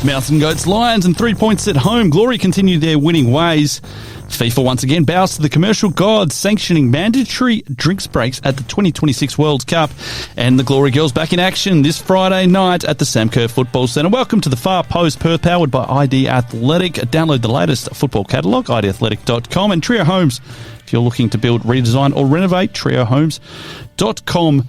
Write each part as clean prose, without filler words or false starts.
Mountain Goats, Lions, and 3 points at home. Glory continue their winning ways. FIFA once again bows to the commercial gods, sanctioning mandatory drinks breaks at the 2026 World Cup. And the Glory Girls back in action this Friday night at the Sam Kerr Football Centre. Welcome to the Far Post, Perth, powered by ID Athletic. Download the latest football catalogue, idathletic.com, and Trio Homes. If you're looking to build, redesign or renovate, triohomes.com.au.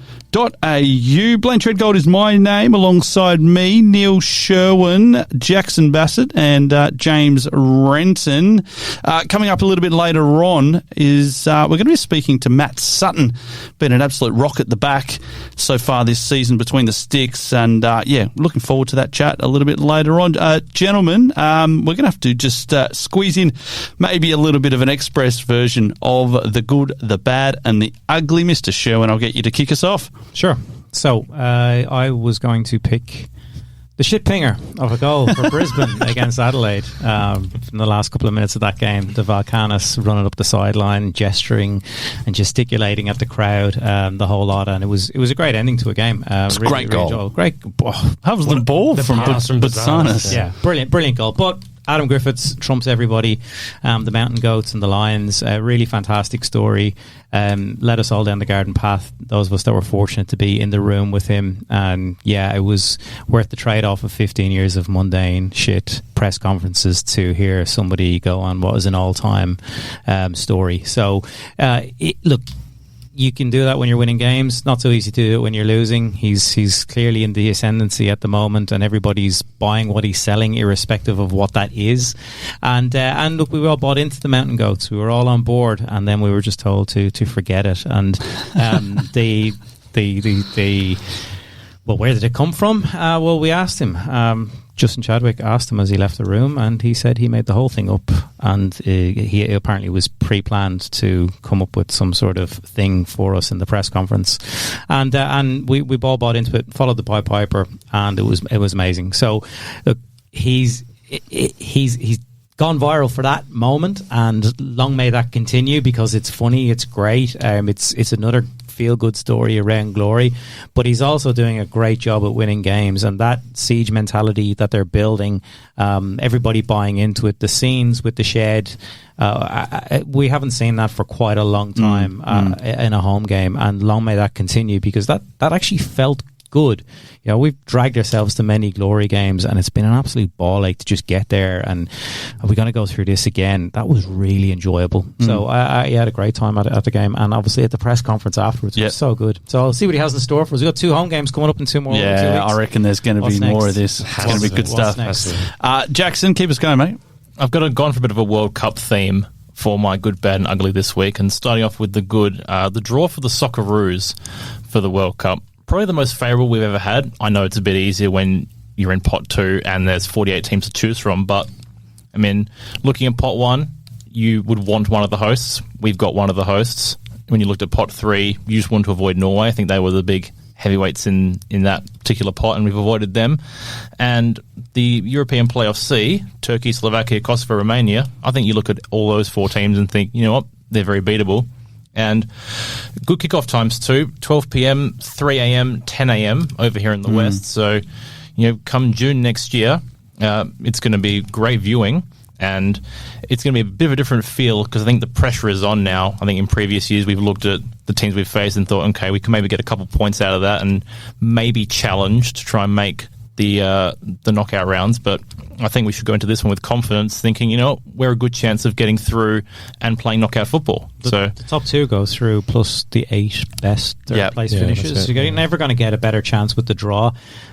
Blayne Treadgold is my name, alongside me, Neil Sherwin, Jaxon Bassett and James Renton. Coming up a little bit later on is we're going to be speaking to Matt Sutton. Been an absolute rock at the back so far this season between the sticks, and looking forward to that chat a little bit later on. Gentlemen, we're going to have to just squeeze in maybe a little bit of an express version of the good, the bad and the ugly. Mr. Sherwin, I'll get you to kick us off. Sure. So I was going to pick the shit pinger of a goal for Brisbane against Adelaide. In the last couple of minutes of that game, the Valkanis running up the sideline, gesturing and gesticulating at the crowd, the whole lot, and it was a great ending to a game. It's really, great goal. Really great. How was the ball from Basanis? Yeah, brilliant goal. But Adam Griffiths trumps everybody. The Mountain Goats and the Lions, really fantastic story. Led us all down the garden path, those of us that were fortunate to be in the room with him. And yeah, it was worth the trade-off of 15 years of mundane shit press conferences to hear somebody go on what was an all-time story. So look, you can do that when you're winning games. Not so easy to do it when you're losing. He's clearly in the ascendancy at the moment, and everybody's buying what he's selling, irrespective of what that is. And look, we were all bought into the Mountain Goats. We were all on board, and then we were just told to forget it. And well, where did it come from? Well, we asked him. Justin Chadwick asked him as he left the room, and he said he made the whole thing up, and he apparently was pre-planned to come up with some sort of thing for us in the press conference, and we all bought into it, followed the Pied Piper, and it was amazing. So look, he's gone viral for that moment, and long may that continue, because it's funny, it's great, it's another feel-good story around Glory, but he's also doing a great job at winning games, and that siege mentality that they're building, everybody buying into it, the scenes with the shed, we haven't seen that for quite a long time in a home game, and long may that continue, because that actually felt good. You know, we've dragged ourselves to many Glory games, and it's been an absolute ball ache to just get there, and are we going to go through this again? That was really enjoyable. So I had a great time at the game, and obviously at the press conference afterwards. It was so good. So I'll see what he has in store for us. We've got 2 home games coming up in 2 more. Yeah, 2 weeks. I reckon there's going to be more of this. It's going to be good stuff. Jaxon, keep us going, mate. I've gone for a bit of a World Cup theme for my good, bad and ugly this week, and starting off with the good, the draw for the Socceroos for the World Cup. Probably the most favourable we've ever had. I know it's a bit easier when you're in pot 2 and there's 48 teams to choose from, but I mean, looking at pot 1, you would want one of the hosts. We've got one of the hosts. When you looked at pot 3, you just want to avoid Norway. I think they were the big heavyweights in that particular pot, and we've avoided them. And the European playoff C, Turkey, Slovakia, Kosovo, Romania, I think you look at all those 4 teams and think, you know what, they're very beatable. And good kickoff times too, 12 p.m, 3 a.m, 10 a.m. over here in the West. So, you know, come June next year, it's going to be great viewing, and it's going to be a bit of a different feel, because I think the pressure is on now. I think in previous years we've looked at the teams we've faced and thought, okay, we can maybe get a couple points out of that and maybe challenge to try and make the knockout rounds. But I think we should go into this one with confidence, thinking, you know, we're a good chance of getting through and playing knockout football. The top 2 go through, plus the 8 best third-place finishes. You're never going to get a better chance with the draw.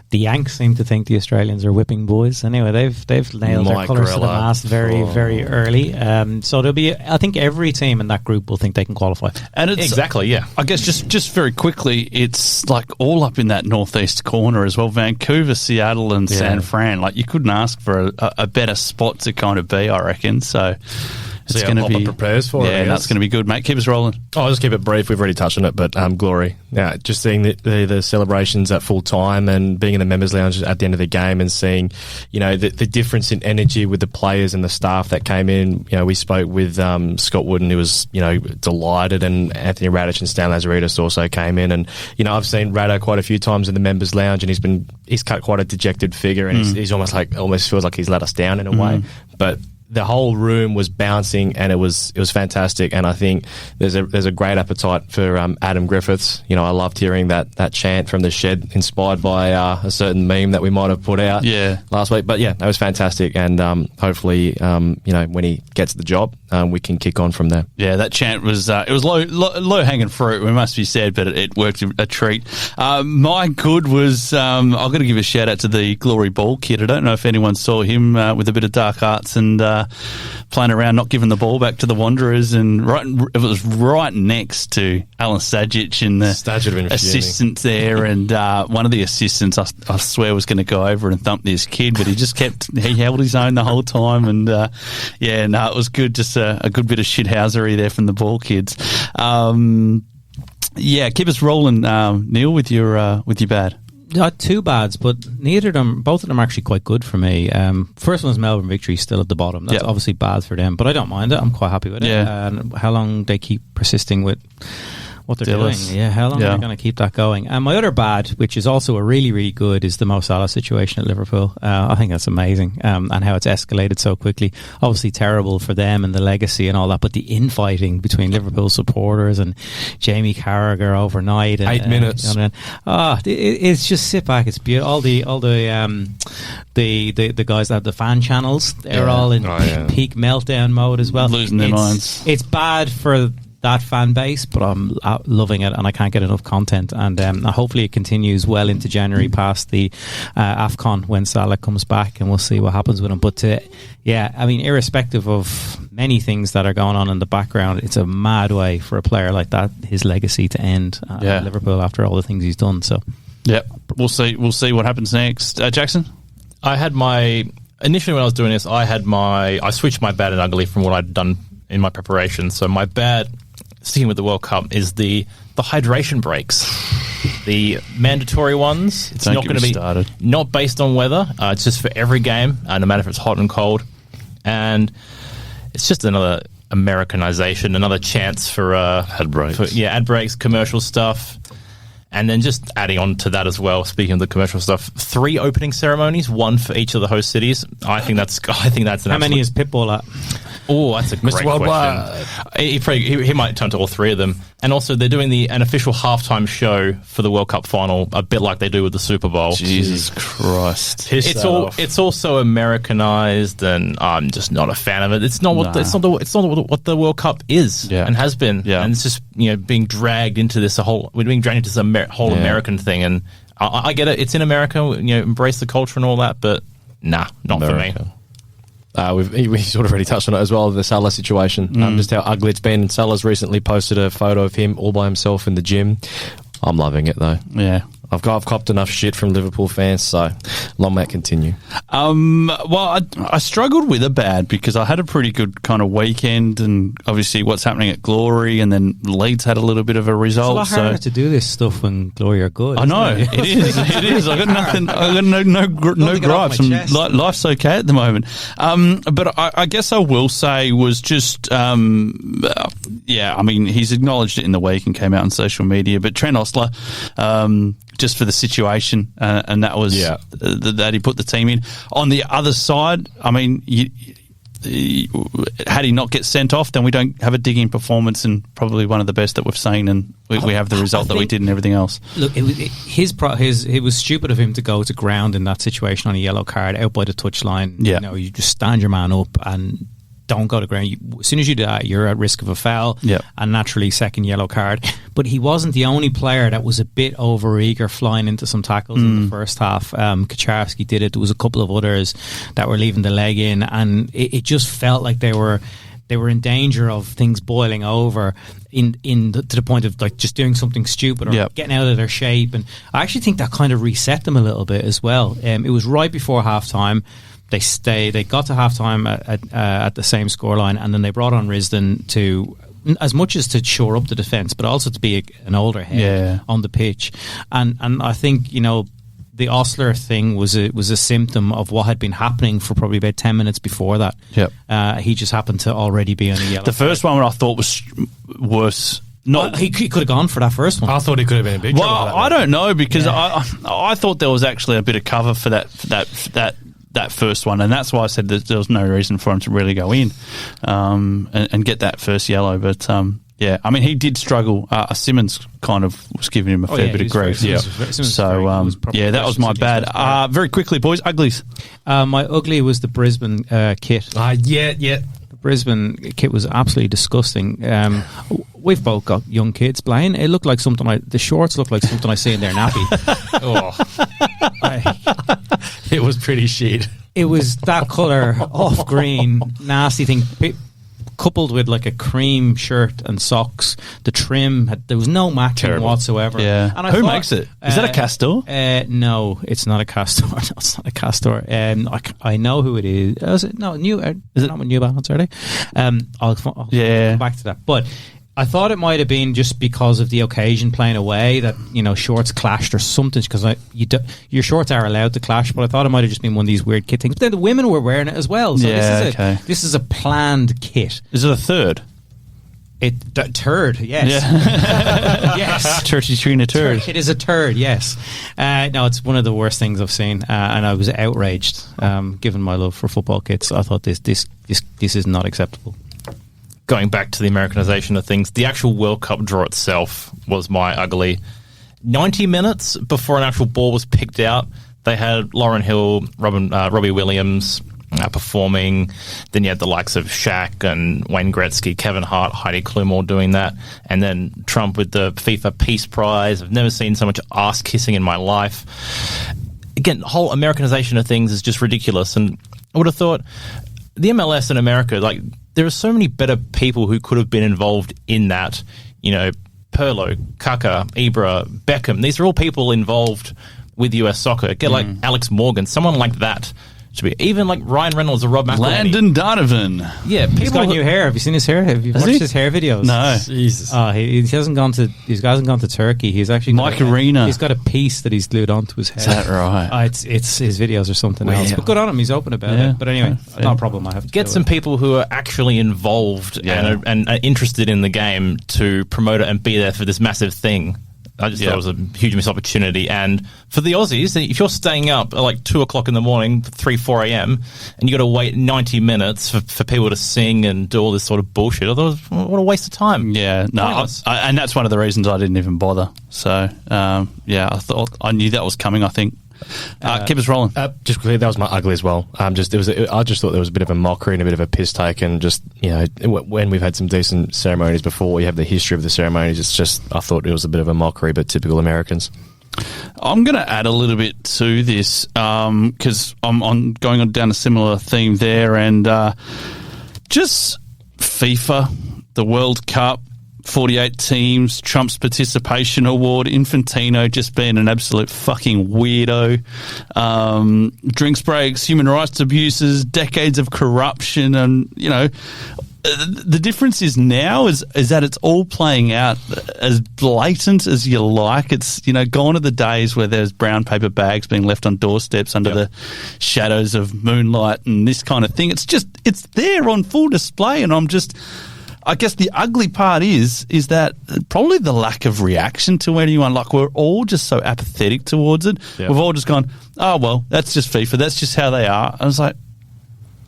The Yanks seem to think the Australians are whipping boys. Anyway, they've nailed their colours to the mast very, very early. So there'll be, I think every team in that group will think they can qualify. And it's exactly, yeah. I guess just very quickly, it's like all up in that northeast corner as well. Vancouver, Seattle, and San Fran. Like, you couldn't ask for a better spot to kind of be, I reckon. So It's going to be prepares for it. Yeah, that's going to be good, mate. Keep us rolling. I'll just keep it brief. We've already touched on it, but Glory. Yeah, just seeing the celebrations at full time and being in the members' lounge at the end of the game and seeing, the difference in energy with the players and the staff that came in. We spoke with Scott Wooden, who was delighted, and Anthony Radic and Stan Lazaridis also came in, and I've seen Rado quite a few times in the members' lounge, and he's cut quite a dejected figure, and he's almost feels like he's let us down in a way, but the whole room was bouncing, and it was fantastic. And I think there's a great appetite for Adam Griffiths. I loved hearing that chant from the shed, inspired by a certain meme that we might have put out last week. But yeah, that was fantastic, and hopefully, when he gets the job, we can kick on from there. Yeah, that chant was it was low hanging fruit. It must be said, but it worked a treat. My good was I've got to give a shout out to the Glory ball kid. I don't know if anyone saw him with a bit of dark arts and playing around, not giving the ball back to the Wanderers, and it was right next to Alan Stajic and the assistant there, and one of the assistants I swear was going to go over and thump this kid, but he held his own the whole time, and it was good, just a good bit of shithousery there from the ball kids. Keep us rolling, Neil, with your bad. Not two bads, but both of them are actually quite good for me. First one's Melbourne Victory, still at the bottom. That's obviously bad for them, but I don't mind it. I'm quite happy with it. And how long they keep persisting with what they're doing. Yeah, how long are they going to keep that going? And my other bad, which is also a really, really good, is the Mo Salah situation at Liverpool. I think that's amazing, and how it's escalated so quickly. Obviously terrible for them and the legacy and all that, but the infighting between Liverpool supporters and Jamie Carragher overnight. 8 minutes. It's just sit back. It's beautiful. All the guys that have the fan channels, they're all in peak meltdown mode as well. Losing their minds. It's bad for that fan base, but I'm loving it, and I can't get enough content, and hopefully it continues well into January past the AFCON when Salah comes back, and we'll see what happens with him. But irrespective of many things that are going on in the background, it's a mad way for a player like that, his legacy, to end at Liverpool after all the things he's done. So we'll see what happens next. Jaxon? Initially when I was doing this, I switched my bad and ugly from what I'd done in my preparation. So my bad, sticking with the World Cup, is the hydration breaks, the mandatory ones. It's not going to be not based on weather. It's just for every game, no matter if it's hot and cold. And it's just another Americanisation, another chance for ad breaks. Ad breaks, commercial stuff. And then just adding on to that as well, speaking of the commercial stuff, 3 opening ceremonies, 1 for each of the host cities. I think that's an How many is Pitbull at? Oh, that's a great question. He might turn to all 3 of them. And also, they're doing an official halftime show for the World Cup final, a bit like they do with the Super Bowl. Jesus Christ! It's also Americanized, and I'm just not a fan of it. It's not what what the World Cup is and has been. Yeah. And it's just being dragged into this whole American thing. And I get it. It's in America. Embrace the culture and all that, but not America. For me. We sort of already touched on it as well, the Salah situation, just how ugly it's been. Salah's recently posted a photo of him all by himself in the gym. I'm loving it though. Yeah. I've copped enough shit from Liverpool fans, so long may it continue. I struggled with a bad because I had a pretty good kind of weekend, and obviously what's happening at Glory, and then Leeds had a little bit of a result. It's a lot harder to do this stuff when Glory are good. I know, it is. It is. I got nothing. I got no gripes. Life's okay at the moment. But I guess I will say was just, he's acknowledged it in the week and came out on social media. But Trent Ostler, just for the situation, and that was that he put the team in. On the other side, I mean, had he not get sent off, then we don't have a digging performance, and probably one of the best that we've seen, and we have the result that we did and everything else. Look, it was stupid of him to go to ground in that situation on a yellow card out by the touchline. Yeah. You just stand your man up and don't go to ground. As soon as you do that, you're at risk of a foul, and naturally second yellow card. But he wasn't the only player that was a bit over-eager flying into some tackles in the first half. Kaczarski did it. There was a couple of others that were leaving the leg in, and it just felt like they were they were in danger of things boiling over to the point of like just doing something stupid or getting out of their shape. And I actually think that kind of reset them a little bit as well. It was right before halftime. They got to halftime at the same scoreline, and then they brought on Risdon to, as much as to shore up the defence, but also to be an older head on the pitch. And I think, the Osler thing was a symptom of what had been happening for probably about 10 minutes before that. Yep. He just happened to already be on a yellow. The first one I thought was worse. He could have gone for that first one. I thought he could have been a big trouble. Well, I don't know, because I thought there was actually a bit of cover for that first one, and that's why I said that there was no reason for him to really go in and get that first yellow. But I mean, he did struggle. Simmons kind of was giving him a fair bit of grief. That was my bad. Very quickly, boys, uglies. My ugly was the Brisbane kit. The Brisbane kit was absolutely disgusting. We've both got young kids, Blayne. It looked like something the shorts looked like something I see in their nappy. It was pretty shit. It was that colour, off green, nasty thing, coupled with like a cream shirt and socks. The trim there was no matching whatsoever. Yeah. And who makes it? Is that a Castor? No, it's not a Castor. No, it's not a Castor. I know who it is. Is it? No, New. Is it not with New Balance? Are they? I'll come back to that. But I thought it might have been just because of the occasion playing away that shorts clashed or something, because your shorts are allowed to clash, but I thought it might have just been one of these weird kit things. But then the women were wearing it as well, so this is a planned kit. Is it a third? Turd, yes. Yeah. Yes. Turkey Trina turd. It is a turd, yes. No, it's one of the worst things I've seen, and I was outraged, given my love for football kits. I thought this is not acceptable. Going back to the Americanisation of things, the actual World Cup draw itself was my ugly. 90 minutes before an actual ball was picked out, they had Lauren Hill, Robbie Williams performing. Then you had the likes of Shaq and Wayne Gretzky, Kevin Hart, Heidi Klum all doing that. And then Trump with the FIFA Peace Prize. I've never seen so much ass-kissing in my life. Again, the whole Americanisation of things is just ridiculous. And I would have thought the MLS in America, like, there are so many better people who could have been involved in that. Perlo, Kaka, Ibra, Beckham. These are all people involved with US soccer. Get like Alex Morgan, someone like that. Should be even like Ryan Reynolds or Rob McElhenney. Landon Donovan. Yeah, he's got new hair. Have you seen his hair? Have you watched his hair videos? No. Jesus. He hasn't gone to Turkey. He's actually Mike Arena. He's got a piece that he's glued onto his hair. Is that right? It's his videos or something else. But good on him. He's open about it. But anyway, not a problem. I have to get some people who are actually involved and are interested in the game to promote it and be there for this massive thing. I just thought it was a huge missed opportunity. And for the Aussies, if you're staying up at like 2 o'clock in the morning, 3, 4 a.m., and you got to wait 90 minutes for people to sing and do all this sort of bullshit, I thought, what a waste of time. Yeah, no, and that's one of the reasons I didn't even bother. So, I thought I knew that was coming, I think. Keep us rolling. Just quickly, that was my ugly as well. I just thought there was a bit of a mockery and a bit of a piss take, and just when we've had some decent ceremonies before, we have the history of the ceremonies. It's just I thought it was a bit of a mockery, but typical Americans. I'm going to add a little bit to this because I'm going on down a similar theme there, and just FIFA, the World Cup. 48 teams, Trump's participation award, Infantino just being an absolute fucking weirdo, drinks breaks, human rights abuses, decades of corruption, and the difference is now is that it's all playing out as blatant as you like. It's gone are the days where there's brown paper bags being left on doorsteps under the shadows of moonlight and this kind of thing. It's there on full display, and I guess the ugly part is that probably the lack of reaction to anyone. Like, we're all just so apathetic towards it. Yep. We've all just gone, oh, well, that's just FIFA. That's just how they are. And it's like,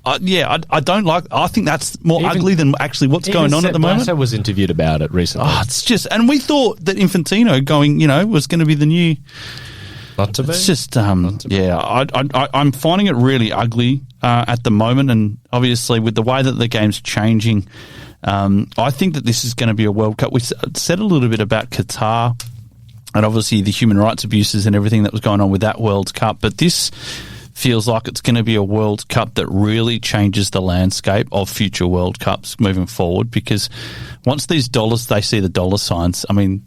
I don't like. I think that's more ugly than actually what's going on at the moment. Blatter was interviewed about it recently. Oh, it's just, and we thought that Infantino was going to be the new. Not to be. It's just, I'm finding it really ugly at the moment, and obviously with the way that the game's changing. I think that this is going to be a World Cup. We said a little bit about Qatar and obviously the human rights abuses and everything that was going on with that World Cup. But this feels like it's going to be a World Cup that really changes the landscape of future World Cups moving forward, because once these dollars, they see the dollar signs, I mean,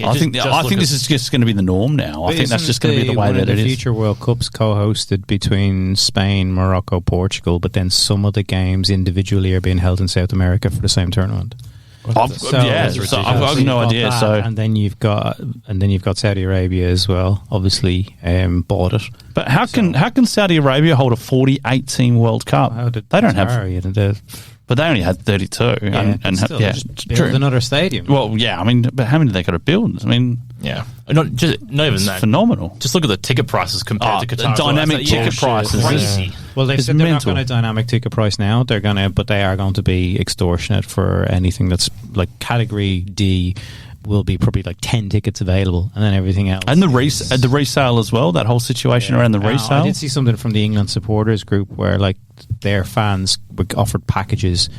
I think this is just going to be the norm now. I think that's just going to be the way that it is. Future World Cups co-hosted between Spain, Morocco, Portugal, but then some of the games individually are being held in South America for the same tournament. I've got no idea. And then you've got Saudi Arabia as well. Obviously, bought it. But how can Saudi Arabia hold a 48-team World Cup? They don't have. But they only had 32. Just build another stadium. Well, yeah, I mean, but how many they got to build? I mean, yeah, not even that. Phenomenal. Just look at the ticket prices compared to Qatar. The dynamic ticket prices. Crazy. Well, they said they're not going to dynamic ticket price now. But they are going to be extortionate for anything that's like Category D. Will be probably like 10 tickets available, and then everything else. And the resale as well, that whole situation around the resale. I did see something from the England supporters group where like their fans were offered packages.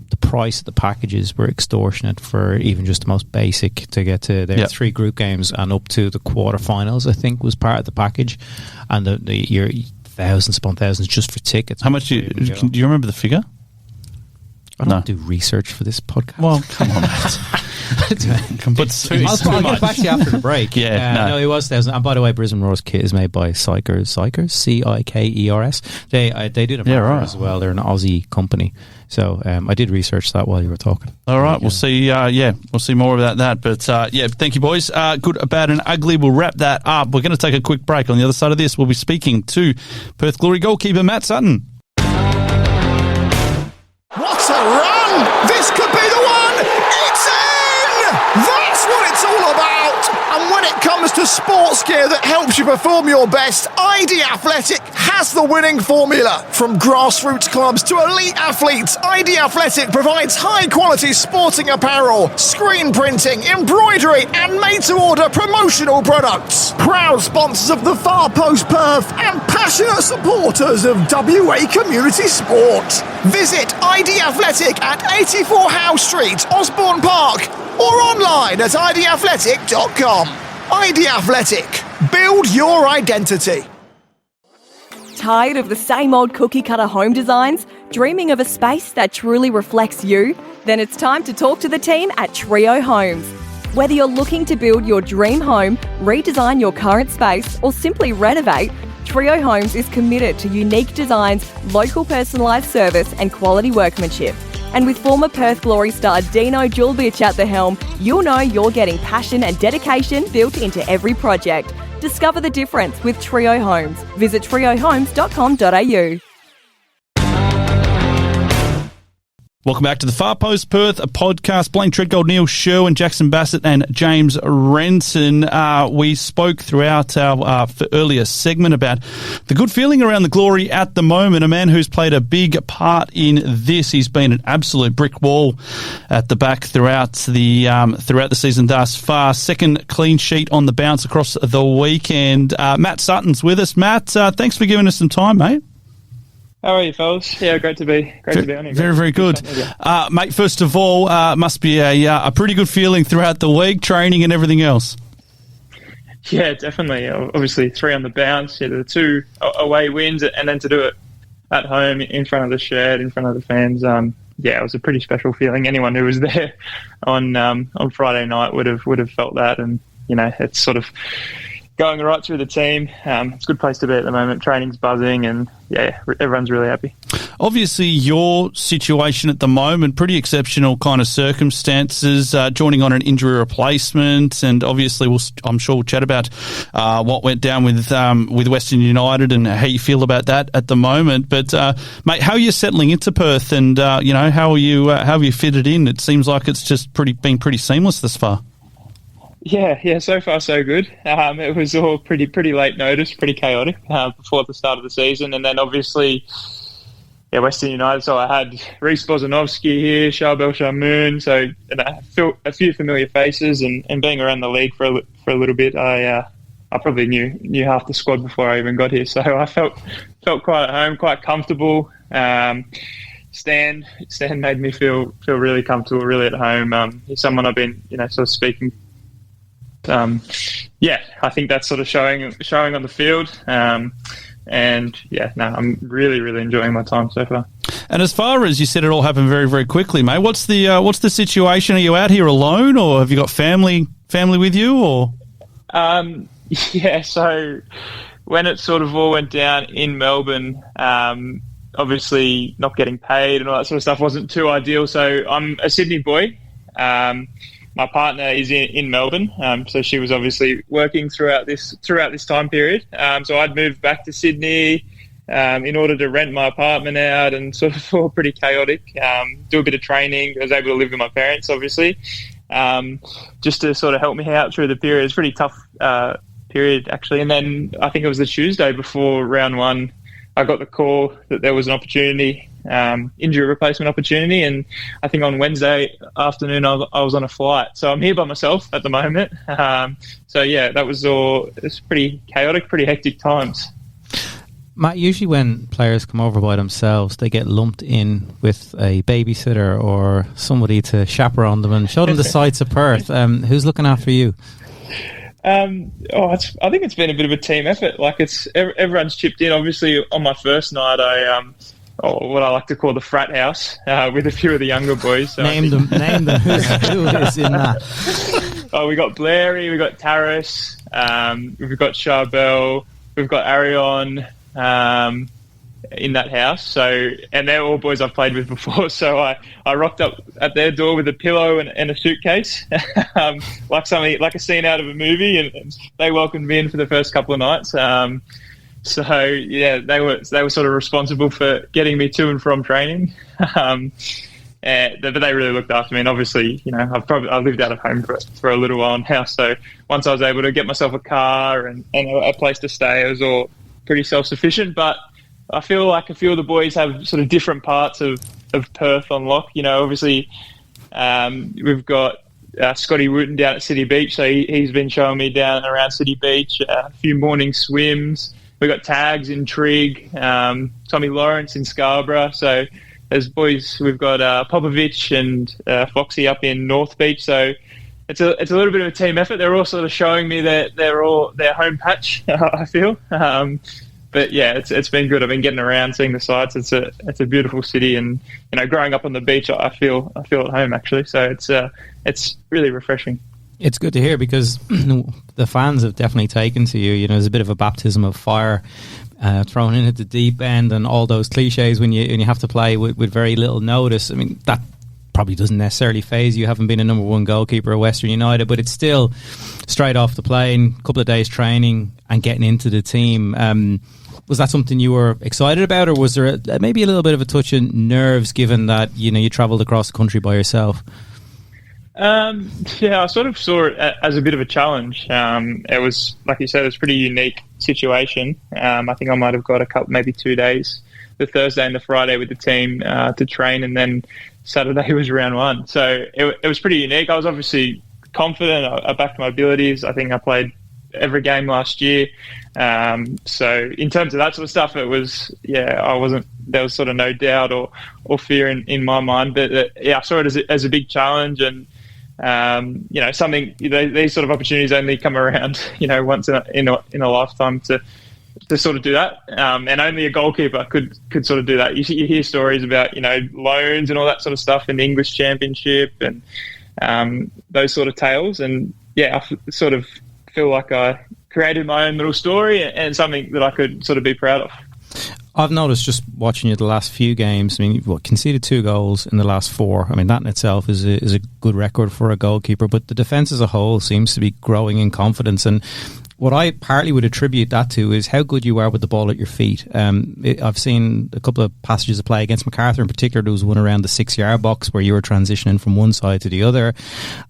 The price of the packages were extortionate for even just the most basic to get to their 3 group games and up to the quarterfinals, I think, was part of the package. And your thousands upon thousands just for tickets. How much do you remember the figure? I don't do research for this podcast. Well, come on, Matt. I'll get back to you after the break. No, it was 1,000. And by the way, Brisbane Roar's kit is made by Sikers, Cikers. They do the as well. They're an Aussie company. So I did research that while you were talking. All right, we'll see. We'll see more about that. But thank you, boys. Good, bad, and ugly. We'll wrap that up. We're going to take a quick break. On the other side of this, we'll be speaking to Perth Glory goalkeeper Matt Sutton. What a run! This could be the one! It's in! That's what it's all about! And when it comes to sports gear that helps you perform your best, ID Athletic has the winning formula. From grassroots clubs to elite athletes, ID Athletic provides high-quality sporting apparel, screen printing, embroidery, and made-to-order promotional products. Proud sponsors of the Far Post Perth and passionate supporters of WA community sport. Visit ID Athletic at 84 Howe Street, Osborne Park, or online at idathletic.com. ID Athletic. Build your identity. Tired of the same old cookie-cutter home designs? Dreaming of a space that truly reflects you? Then it's time to talk to the team at Trio Homes. Whether you're looking to build your dream home, redesign your current space, or simply renovate, Trio Homes is committed to unique designs, local personalised service and quality workmanship. And with former Perth Glory star Dino Julbich at the helm, you'll know you're getting passion and dedication built into every project. Discover the difference with Trio Homes. Visit triohomes.com.au. Welcome back to the Far Post Perth podcast. Blayne Treadgold, Neil Sherwin, Jaxon Bassett and James Renton. We spoke throughout our earlier segment about the good feeling around the Glory at the moment. A man who's played a big part in this. He's been an absolute brick wall at the back throughout the season thus far. Second clean sheet on the bounce across the weekend. Matt Sutton's with us. Matt, thanks for giving us some time, mate. How are you, fellas? Yeah, great to be on here. Very, very good. Mate, first of all, must be a pretty good feeling throughout the week, training and everything else. Yeah, definitely. Obviously, 3 on the bounce, the 2 away wins, and then to do it at home in front of the shed, in front of the fans. It was a pretty special feeling. Anyone who was there on Friday night would have felt that, and it's sort of going right through the team. It's a good place to be at the moment. Training's buzzing, and everyone's really happy. Obviously, your situation at the moment, pretty exceptional kind of circumstances, joining on an injury replacement, and obviously I'm sure we'll chat about what went down with Western United and how you feel about that at the moment. But mate, how are you settling into Perth, and how are you fitted in? It seems like it's just been pretty seamless thus far. Yeah, so far so good. It was all pretty late notice, pretty chaotic before the start of the season. And then obviously, Western United, so I had Reece Bozanovsky here, Charbel Shamoon, so I felt a few familiar faces, and being around the league for a little bit, I probably knew half the squad before I even got here. So I felt quite at home, quite comfortable. Stan made me feel really comfortable, really at home. He's someone I've been sort of speaking. I think that's sort of showing on the field. And I'm really, really enjoying my time so far. And as far as you said, it all happened very, very quickly, mate. What's the situation? Are you out here alone, or have you got family with you, or? So when it sort of all went down in Melbourne, obviously not getting paid and all that sort of stuff wasn't too ideal. So I'm a Sydney boy. My partner is in Melbourne, so she was obviously working throughout this time period. So I'd moved back to Sydney in order to rent my apartment out, and sort of all pretty chaotic. Do a bit of training. I was able to live with my parents, obviously, just to sort of help me out through the period. It's a pretty tough period, actually. And then I think it was the Tuesday before round one, I got the call that there was an opportunity, injury replacement opportunity, and I think on Wednesday afternoon I was on a flight. So I'm here by myself at the moment. That was all. It's pretty chaotic, pretty hectic times. Matt, usually when players come over by themselves, they get lumped in with a babysitter or somebody to chaperone them and show them the sights of Perth. Who's looking after you? I think it's been a bit of a team effort. Like everyone's chipped in. Obviously, on my first night, I what I like to call the Frat House with a few of the younger boys. So Name them. Who is in that? Oh, we got Blayne, we got Taris, we've got Charbel, we've got Arion in that house. So, and they're all boys I've played with before. So I rocked up at their door with a pillow and a suitcase, like a scene out of a movie, and they welcomed me in for the first couple of nights. They were sort of responsible for getting me to and from training. But they really looked after me, and obviously, I've lived out of home for a little while now. So once I was able to get myself a car and a place to stay, it was all pretty self-sufficient. But I feel like a few of the boys have sort of different parts of Perth on lock. Obviously, we've got Scotty Wooten down at City Beach, so he's been showing me down and around City Beach, a few morning swims. We've got Tags in Trigg, Tommy Lawrence in Scarborough. So there's boys, we've got Popovich and Foxy up in North Beach. So it's a little bit of a team effort. They're all sort of showing me their home patch, I feel. But yeah, it's been good. I've been getting around, seeing the sights. It's a beautiful city, and growing up on the beach, I feel at home actually. So it's really refreshing. It's good to hear, because the fans have definitely taken to you. There's a bit of a baptism of fire thrown in at the deep end, and all those cliches when you have to play with very little notice. I mean, that probably doesn't necessarily phase you. Haven't been a number one goalkeeper at Western United, but it's still straight off the plane, a couple of days training and getting into the team. Was that something you were excited about, or was there maybe a little bit of a touch of nerves, given that you travelled across the country by yourself? I sort of saw it as a bit of a challenge. It was, like you said, it was a pretty unique situation. I think I might have got maybe 2 days, the Thursday and the Friday with the team to train, and then Saturday was round one. So it was pretty unique. I was obviously confident. I backed my abilities. I think I played every game last year. So in terms of that sort of stuff, it was, there was sort of no doubt or fear in my mind. But I saw it as a big challenge, and something, these sort of opportunities only come around, once in a lifetime to sort of do that. And only a goalkeeper could sort of do that. You hear stories about, loans and all that sort of stuff in the English Championship and those sort of tales. And I sort of feel like I created my own little story and something that I could sort of be proud of. I've noticed just watching you the last few games, I mean, you've conceded 2 goals in the last 4. I mean, that in itself is a good record for a goalkeeper, but the defence as a whole seems to be growing in confidence. And what I partly would attribute that to is how good you are with the ball at your feet. I've seen a couple of passages of play against MacArthur in particular. There was one around the 6-yard box where you were transitioning from one side to the other,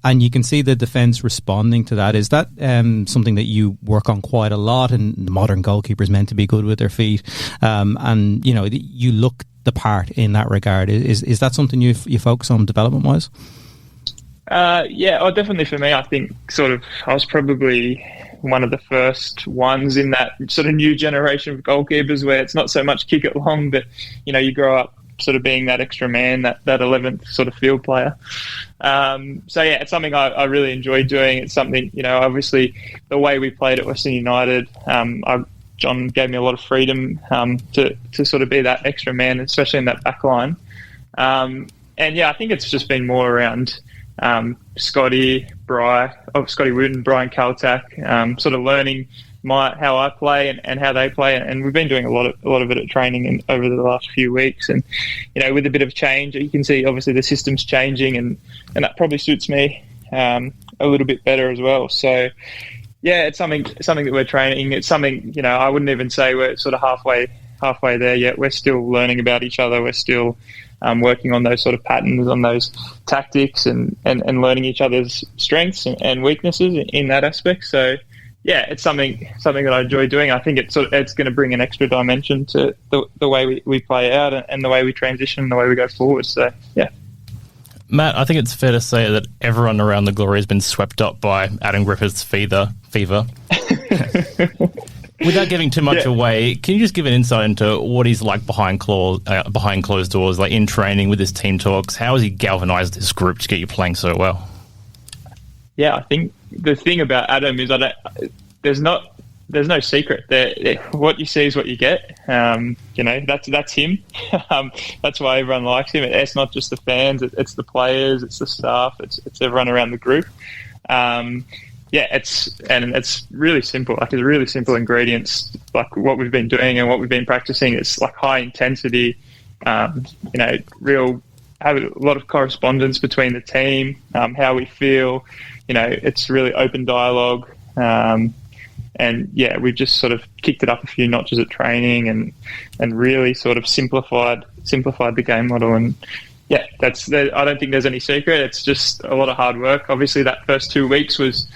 and you can see the defence responding to that. Is that something that you work on quite a lot, and modern goalkeepers meant to be good with their feet, and you look the part in that regard? Is that something you focus on development wise? Definitely for me. I think I was probably one of the first ones in that sort of new generation of goalkeepers where it's not so much kick it long, but you grow up sort of being that extra man, that 11th sort of field player. It's something I really enjoy doing. It's something, obviously the way we played at Western United, I John gave me a lot of freedom to sort of be that extra man, especially in that back line. And yeah, I think it's just been more around Scotty Wooten, Brian Kaltak, sort of learning how I play and how they play, and we've been doing a lot of it at training over the last few weeks. And with a bit of change, you can see obviously the system's changing, and that probably suits me a little bit better as well. So yeah, it's something that we're training. It's something I wouldn't even say we're sort of halfway there yet. We're still learning about each other. We're still working on those sort of patterns, on those tactics, and learning each other's strengths and weaknesses in that aspect. So yeah, it's something that I enjoy doing. I think it's going to bring an extra dimension to the way we play out and the way we transition and the way we go forward. So yeah. Matt, I think it's fair to say that everyone around the Glory has been swept up by Adam Griffiths' fever. Without giving too much away, can you just give an insight into what he's like behind closed doors, like in training with his team talks? How has he galvanised this group to get you playing so well? Yeah, I think the thing about Adam is there's no secret. What you see is what you get. That's him. That's why everyone likes him. It's not just the fans. It's the players. It's the staff. It's everyone around the group. It's really simple. Like, it's really simple ingredients. Like what we've been doing and what we've been practicing. It's like high intensity. Have a lot of correspondence between the team. How we feel. It's really open dialogue. And yeah, we've just sort of kicked it up a few notches at training and really sort of simplified the game model. And yeah, I don't think there's any secret. It's just a lot of hard work. Obviously, that first 2 weeks was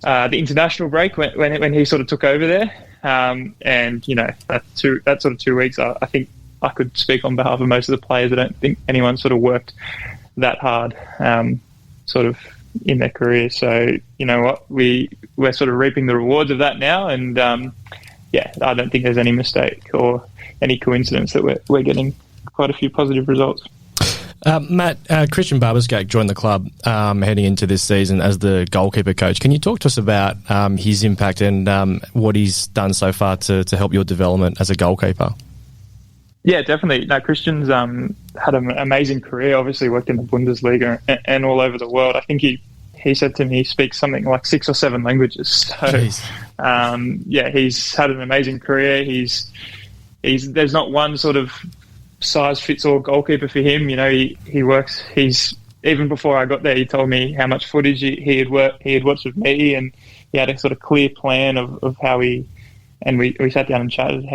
the international break when he sort of took over there. And that sort of 2 weeks, I think I could speak on behalf of most of the players. I don't think anyone sort of worked that hard, sort of in their career. So you know what, we're sort of reaping the rewards of that now, and I don't think there's any mistake or any coincidence that we're getting quite a few positive results. Matt, Christian Barberskak joined the club heading into this season as the goalkeeper coach. Can you talk to us about his impact and what he's done so far to help your development as a goalkeeper? Yeah, definitely. No, Christian's had an amazing career, obviously worked in the Bundesliga and all over the world. I think he said to me he speaks something like 6 or 7 languages. So, he's had an amazing career. There's not one sort of size-fits-all goalkeeper for him. He works. Even before I got there, he told me how much footage he had watched with me, and he had a sort of clear plan of how we sat down and chatted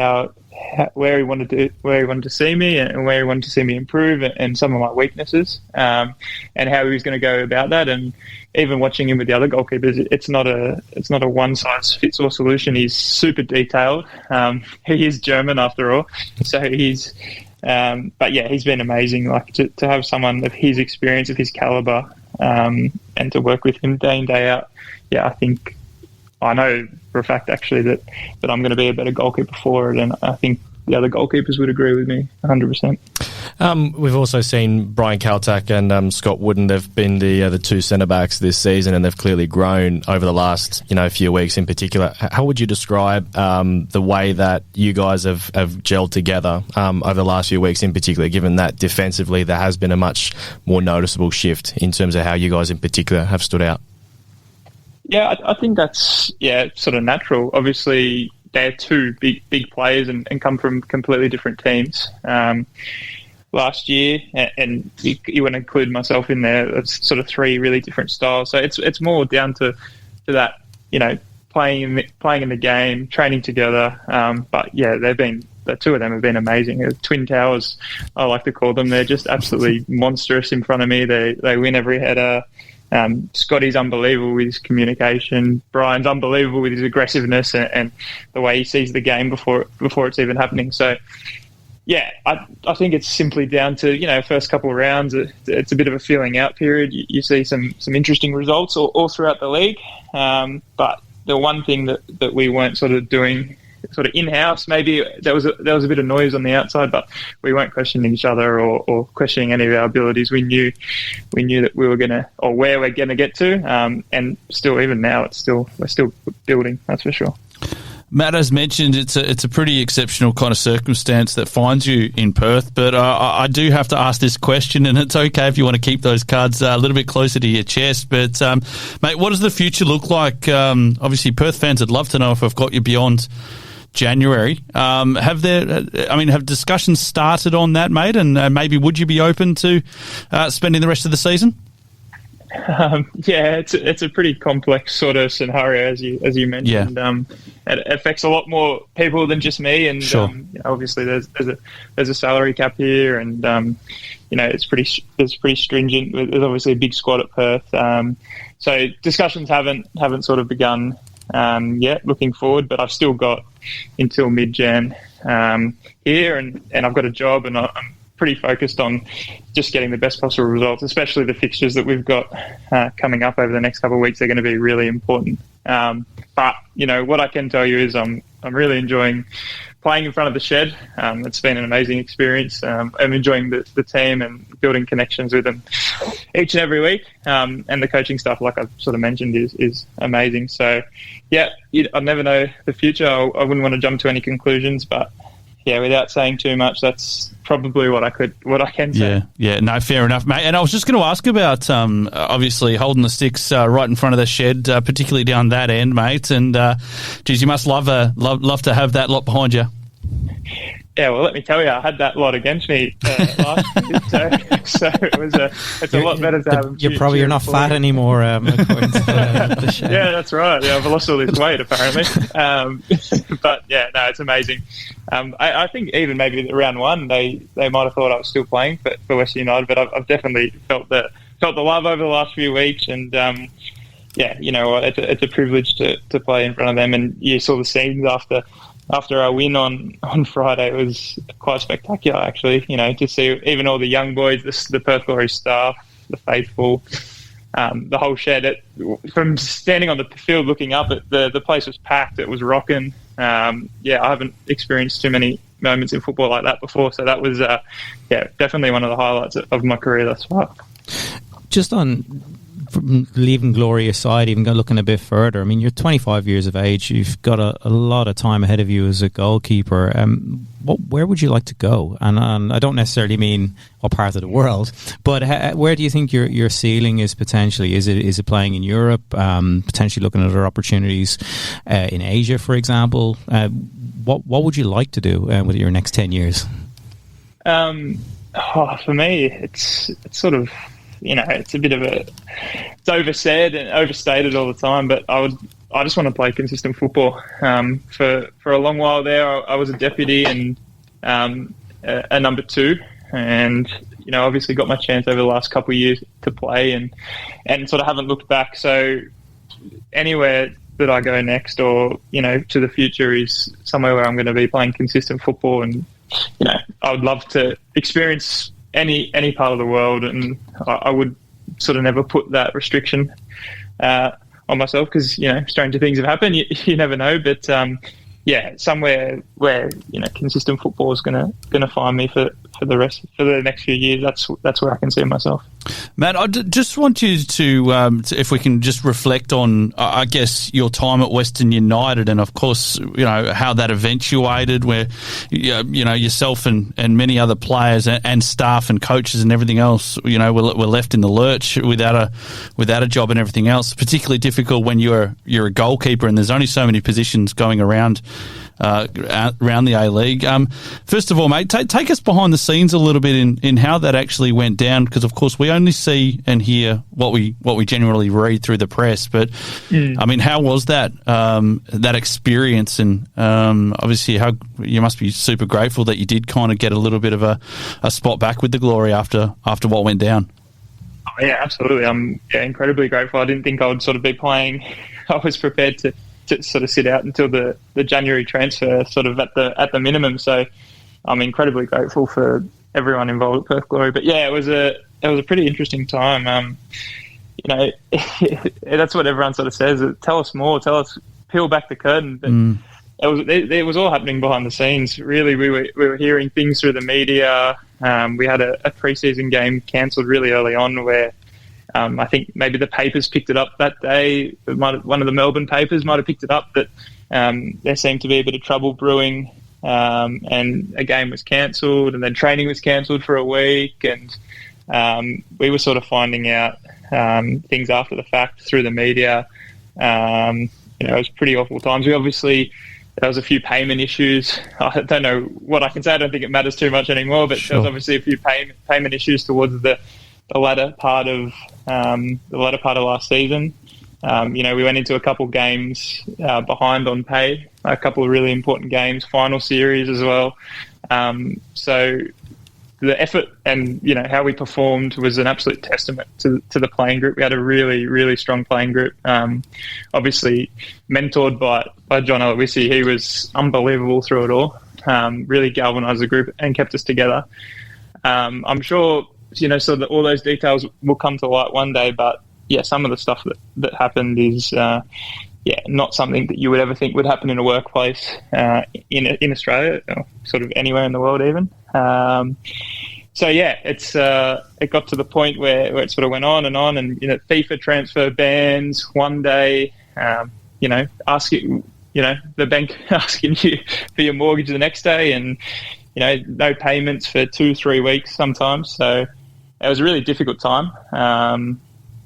where he wanted to see me and where he wanted to see me improve and some of my weaknesses, and how he was going to go about that. And even watching him with the other goalkeepers, it's not a one size fits all solution. He's super detailed. He is German after all, so he's been amazing. Like to have someone of his experience, of his caliber, and to work with him day in, day out. Yeah, I think I know for a fact actually that I'm going to be a better goalkeeper for it, and I think the other goalkeepers would agree with me 100%. We've also seen Brian Kaltak and Scott Wooden. They've been the two centre-backs this season, and they've clearly grown over the last few weeks in particular. How would you describe the way that you guys have gelled together over the last few weeks in particular, given that defensively there has been a much more noticeable shift in terms of how you guys in particular have stood out? Yeah, I think that's sort of natural. Obviously, they're two big players and come from completely different teams. Last year, and you want to include myself in there, it's sort of 3 really different styles. So it's more down to that, playing in the game, training together. But yeah, the two of them have been amazing. Twin towers, I like to call them. They're just absolutely monstrous in front of me. They win every header. Scotty's unbelievable with his communication. Brian's unbelievable with his aggressiveness and the way he sees the game before it's even happening. So, yeah, I think it's simply down to first couple of rounds. It's a bit of a feeling out period. You see some interesting results all throughout the league. But the one thing that we weren't sort of doing sort of in-house, maybe there was a bit of noise on the outside, but we weren't questioning each other or questioning any of our abilities. We knew that we were where we're gonna get to, and still even now we're still building. That's for sure. Matt, as mentioned, it's a pretty exceptional kind of circumstance that finds you in Perth, but I do have to ask this question, and it's okay if you want to keep those cards a little bit closer to your chest, but mate, what does the future look like? Obviously, Perth fans would love to know if I've got you beyond January. Have discussions started on that, mate, and maybe would you be open to spending the rest of the season? It's a pretty complex sort of scenario, as you mentioned. Yeah. It affects a lot more people than just me, and sure. Obviously there's a salary cap here, and it's pretty stringent. There's obviously a big squad at Perth, so discussions haven't sort of begun yet. Looking forward, but I've still got until mid-Jan here, and I've got a job, and I'm pretty focused on just getting the best possible results, especially the fixtures that we've got coming up over the next couple of weeks. They're going to be really important. But what I can tell you is I'm really enjoying playing in front of the shed. It's been an amazing experience. I'm enjoying the team and building connections with them each and every week. And the coaching stuff, like I've sort of mentioned, is amazing. So, I never know the future. I wouldn't want to jump to any conclusions, but without saying too much, that's probably what I can say. Yeah, no, fair enough, mate. And I was just going to ask about obviously holding the sticks right in front of the shed, particularly down that end, mate. And geez, you must love to have that lot behind you. Yeah, well, let me tell you, I had that lot against me last year, so it's a lot better to have them. You're not fat anymore, according to the show. Yeah, that's right. Yeah, I've lost all this weight, apparently. But, it's amazing. I think even maybe round one, they might have thought I was still playing for Western United, but I've definitely felt the love over the last few weeks, and it's a privilege to play in front of them. And you saw the scenes after our win on Friday. It was quite spectacular, actually, to see even all the young boys, the Perth Glory staff, the faithful, the whole shed. From standing on the field looking up, the place was packed. It was rocking. I haven't experienced too many moments in football like that before, so that was definitely one of the highlights of my career thus far. Just on leaving Glory aside, even looking a bit further, I mean, you're 25 years of age. You've got a lot of time ahead of you as a goalkeeper. Where would you like to go? And I don't necessarily mean what part of the world, but where do you think your ceiling is potentially? Is it playing in Europe? Potentially looking at other opportunities in Asia, for example? What would you like to do with your next 10 years? For me, it's sort of, it's a bit of it's oversaid and overstated all the time, but I just want to play consistent football. For a long while there, I was a deputy and a number two, and obviously got my chance over the last couple of years to play, and sort of haven't looked back. So anywhere that I go next, or to the future, is somewhere where I'm going to be playing consistent football, and I would love to experience any part of the world, and I would sort of never put that restriction on myself, because stranger things have happened. You never know, but somewhere where consistent football is gonna find me for the next few years. That's where I can see myself. Matt, I just want you to if we can just reflect on, I guess, your time at Western United, and of course, how that eventuated, where yourself and many other players and staff and coaches and everything else, were left in the lurch without a job and everything else. Particularly difficult when you're a goalkeeper and there's only so many positions going around the A-League. First of all, mate, take us behind the scenes a little bit in how that actually went down, because of course we only see and hear what we generally read through the press, but I mean, how was that experience? And obviously how you must be super grateful that you did kind of get a little bit of a spot back with the Glory after what went down. Oh, yeah, absolutely. I'm incredibly grateful. I didn't think I would sort of be playing. I was prepared to sort of sit out until the January transfer, sort of at the minimum. So I'm incredibly grateful for everyone involved at Perth Glory. But yeah, it was a pretty interesting time. That's what everyone sort of says. Tell us more. Tell us, peel back the curtain. But it was all happening behind the scenes. Really, we were hearing things through the media. We had a pre-season game cancelled really early on, where I think maybe the papers picked it up that day. One of the Melbourne papers might have picked it up that there seemed to be a bit of trouble brewing, and a game was cancelled, and then training was cancelled for a week, and we were sort of finding out things after the fact through the media. It was pretty awful times. There was a few payment issues. I don't know what I can say. I don't think it matters too much anymore, but There was obviously a few payment issues towards the latter part of last season. We went into a couple games behind on pay, a couple of really important games, final series as well. So the effort and how we performed was an absolute testament to the playing group. We had a really, really strong playing group. Obviously mentored by John Aloisi. He was unbelievable through it all. Really galvanised the group and kept us together. I'm sure so that all those details will come to light one day, but some of the stuff that happened is not something that you would ever think would happen in a workplace in Australia, or sort of anywhere in the world even. It got to the point where it sort of went on, and FIFA transfer bans one day, asking, the bank asking you for your mortgage the next day, and no payments for 2-3 weeks sometimes. So it was a really difficult time.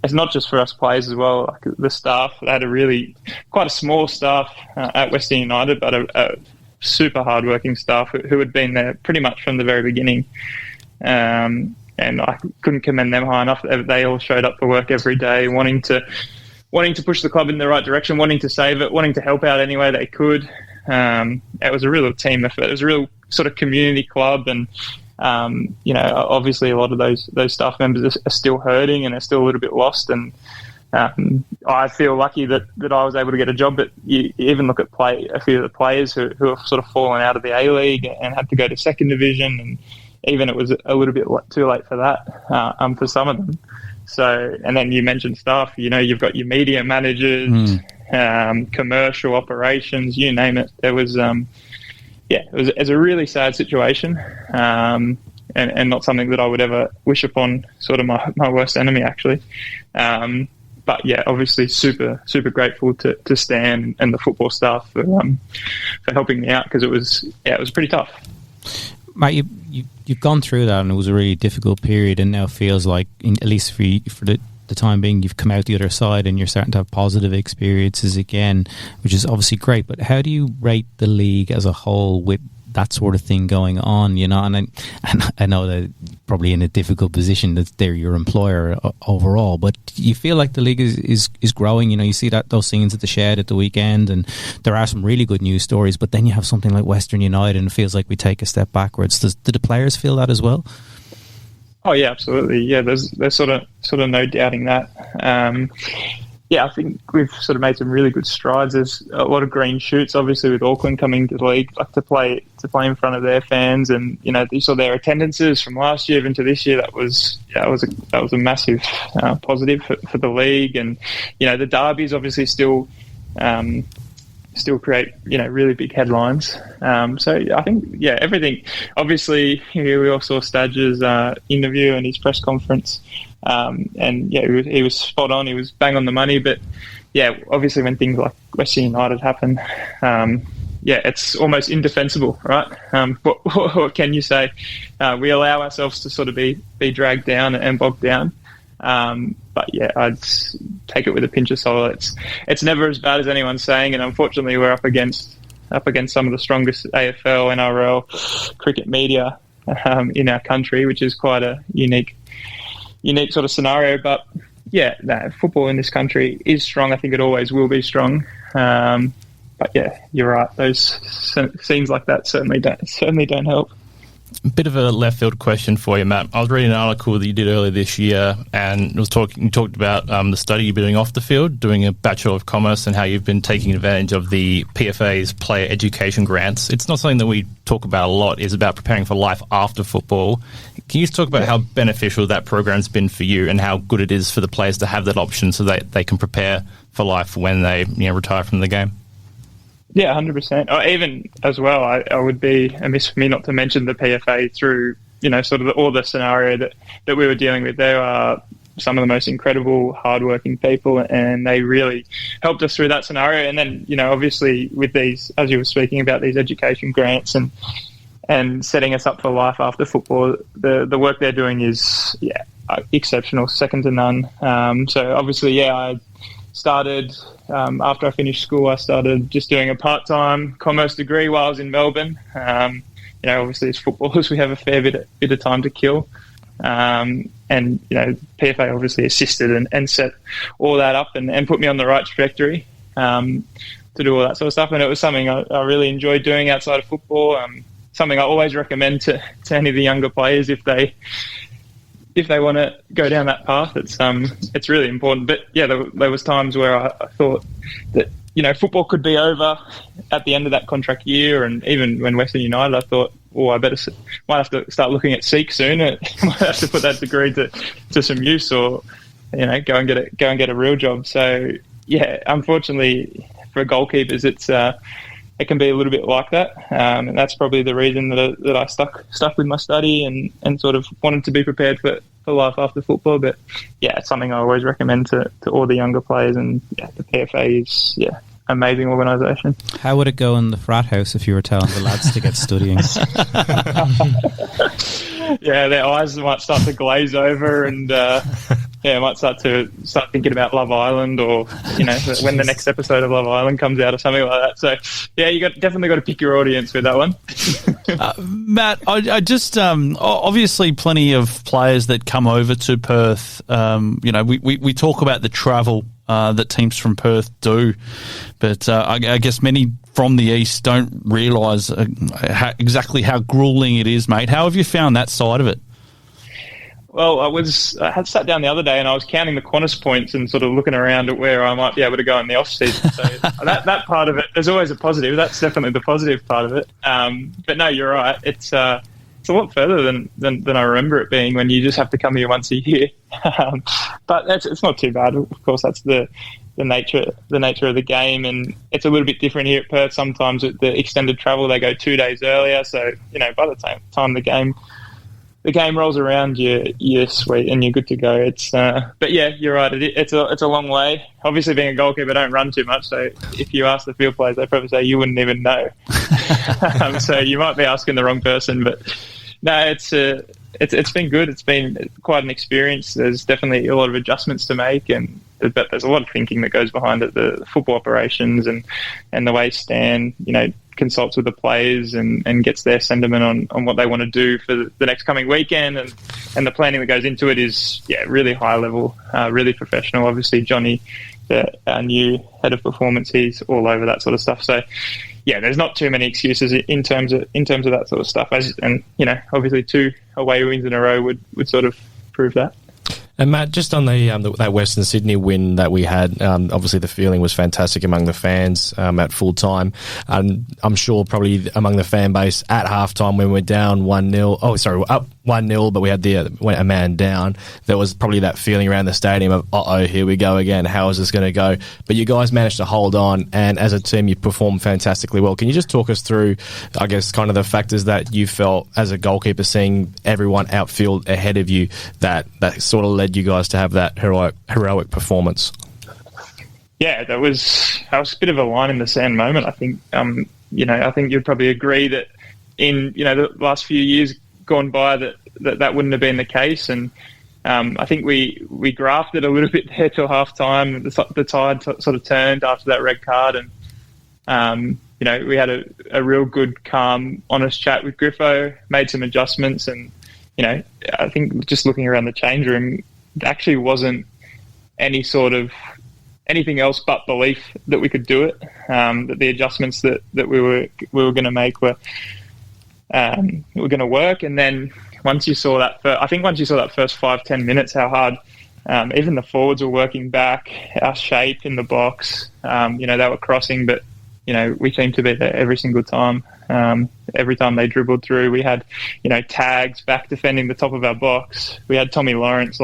It's not just for us players as well. Like the staff, they had quite a small staff at Western United, but a super hardworking staff who had been there pretty much from the very beginning. And I couldn't commend them high enough. They all showed up for work every day, wanting to push the club in the right direction, wanting to save it, wanting to help out any way they could. It was a real team effort. It was a real sort of community club, and obviously a lot of those staff members are still hurting and are still a little bit lost. And I feel lucky that I was able to get a job. But you even look at a few of the players who have sort of fallen out of the A-League and had to go to second division, and even it was a little bit too late for that for some of them. So, and then you mentioned staff. You've got your media managers, commercial operations, you name it. There was it was a really sad situation, and not something that I would ever wish upon sort of my worst enemy, actually. But obviously super, super grateful to Stan and the football staff for helping me out, because it was pretty tough. Matt, you've gone through that, and it was a really difficult period, and now it feels like, at least for the time being, you've come out the other side and you're starting to have positive experiences again, which is obviously great. But how do you rate the league as a whole with that sort of thing going on? And I know that probably in a difficult position that they're your employer overall, but you feel like the league is growing. You see those scenes at the Shed at the weekend, and there are some really good news stories, but then you have something like Western United and it feels like we take a step backwards. Do the players feel that as well? Oh yeah, absolutely. Yeah, there's sort of no doubting that. I think we've sort of made some really good strides. There's a lot of green shoots, obviously, with Auckland coming to the league, to play in front of their fans, and you saw their attendances from last year into this year. That was a massive positive for the league, and the derbies obviously still create really big headlines. So I think everything. Obviously, we all saw Stadger's interview and his press conference. And he was spot on. He was bang on the money. But obviously when things like Western United happen, it's almost indefensible, right? What can you say? We allow ourselves to sort of be dragged down and bogged down. But I'd take it with a pinch of salt. It's never as bad as anyone's saying, and unfortunately we're up against some of the strongest AFL, NRL, cricket media in our country, which is quite a unique sort of scenario. But football in this country is strong. I think it always will be strong. But you're right. Those scenes like that certainly don't help. A bit of a left field question for you, Matt. I was reading an article that you did earlier this year, and you talked about the study you've been doing off the field, doing a Bachelor of Commerce, and how you've been taking advantage of the PFA's player education grants. It's not something that we talk about a lot. It's about preparing for life after football. Can you just talk about how beneficial that program's been for you, and how good it is for the players to have that option so that they can prepare for life when they retire from the game? Yeah, 100%. Or even as well, I would be amiss for me not to mention the PFA through, sort of all the scenario that we were dealing with. There are some of the most incredible, hardworking people, and they really helped us through that scenario. And then, obviously with these, as you were speaking about, these education grants and setting us up for life after football, the work they're doing is exceptional, second to none. So obviously, I started after I finished school. I started just doing a part-time commerce degree while I was in Melbourne. Obviously as footballers, we have a fair bit of time to kill. And PFA obviously assisted and set all that up and put me on the right trajectory to do all that sort of stuff. And it was something I really enjoyed doing outside of football. Something I always recommend to any of the younger players if they want to go down that path. It's really important. But there was times where I thought that football could be over at the end of that contract year, and even when Western United, I thought, I might have to start looking at Seek soon. I might have to put that degree to some use, or go and get a real job. So unfortunately for goalkeepers, it can be a little bit like that, and that's probably the reason that I stuck with my study and sort of wanted to be prepared for life after football. But it's something I always recommend to all the younger players, and the PFA is amazing organisation. How would it go in the Frat House if you were telling the lads to get studying? Their eyes might start to glaze over, and might start thinking about Love Island, or when the next episode of Love Island comes out or something like that. So you definitely got to pick your audience with that one. Matt, I just obviously plenty of players that come over to Perth. We talk about the travel that teams from Perth do, but I guess many from the east don't realise exactly how gruelling it is, mate. How have you found that side of it? Well, I had sat down the other day and I was counting the Qantas points and sort of looking around at where I might be able to go in the off season. So that part of it, there's always a positive. That's definitely the positive part of it. But no, you're right. It's a lot further than I remember it being when you just have to come here once a year. But it's not too bad. Of course, that's the nature of the game, and it's a little bit different here at Perth. Sometimes with the extended travel, they go 2 days earlier. So by the time the game rolls around, you're sweet and you're good to go. But you're right. It's a long way. Obviously, being a goalkeeper, I don't run too much. So if you ask the field players, they probably say you wouldn't even know. So you might be asking the wrong person. But no, it's been good. It's been quite an experience. There's definitely a lot of adjustments to make, but there's a lot of thinking that goes behind it. The football operations and the way Stan, consults with the players and gets their sentiment on what they want to do for the next coming weekend, and the planning that goes into it is really high level, really professional. Obviously Johnny, our new head of performance, he's all over that sort of stuff. So there's not too many excuses in terms of that sort of stuff. Obviously 2 away wins in a row would sort of prove that. And Matt, just on that Western Sydney win that we had, obviously the feeling was fantastic among the fans at full time. I'm sure probably among the fan base at halftime when we're down 1-0. Oh, sorry, up 1-0, but we had a man down. There was probably that feeling around the stadium of, here we go again. How is this going to go? But you guys managed to hold on, and as a team, you performed fantastically well. Can you just talk us through, I guess, kind of the factors that you felt as a goalkeeper, seeing everyone outfield ahead of you, that sort of led you guys to have that heroic performance? Yeah, that was a bit of a line in the sand moment. I think, I think you'd probably agree that in the last few years gone by that wouldn't have been the case, and I think we grafted a little bit there till half time. The tide sort of turned after that red card, and we had a real good, calm, honest chat with Griffo, made some adjustments, and I think just looking around the change room, there actually wasn't any sort of anything else but belief that we could do it. That the adjustments that we were going to make were going to work. And then once you saw that first 5-10 minutes, how hard even the forwards were working back, our shape in the box, they were crossing, but we seemed to be there every single time. Every time they dribbled through, we had tags back defending the top of our box. We had Tommy Lawrence,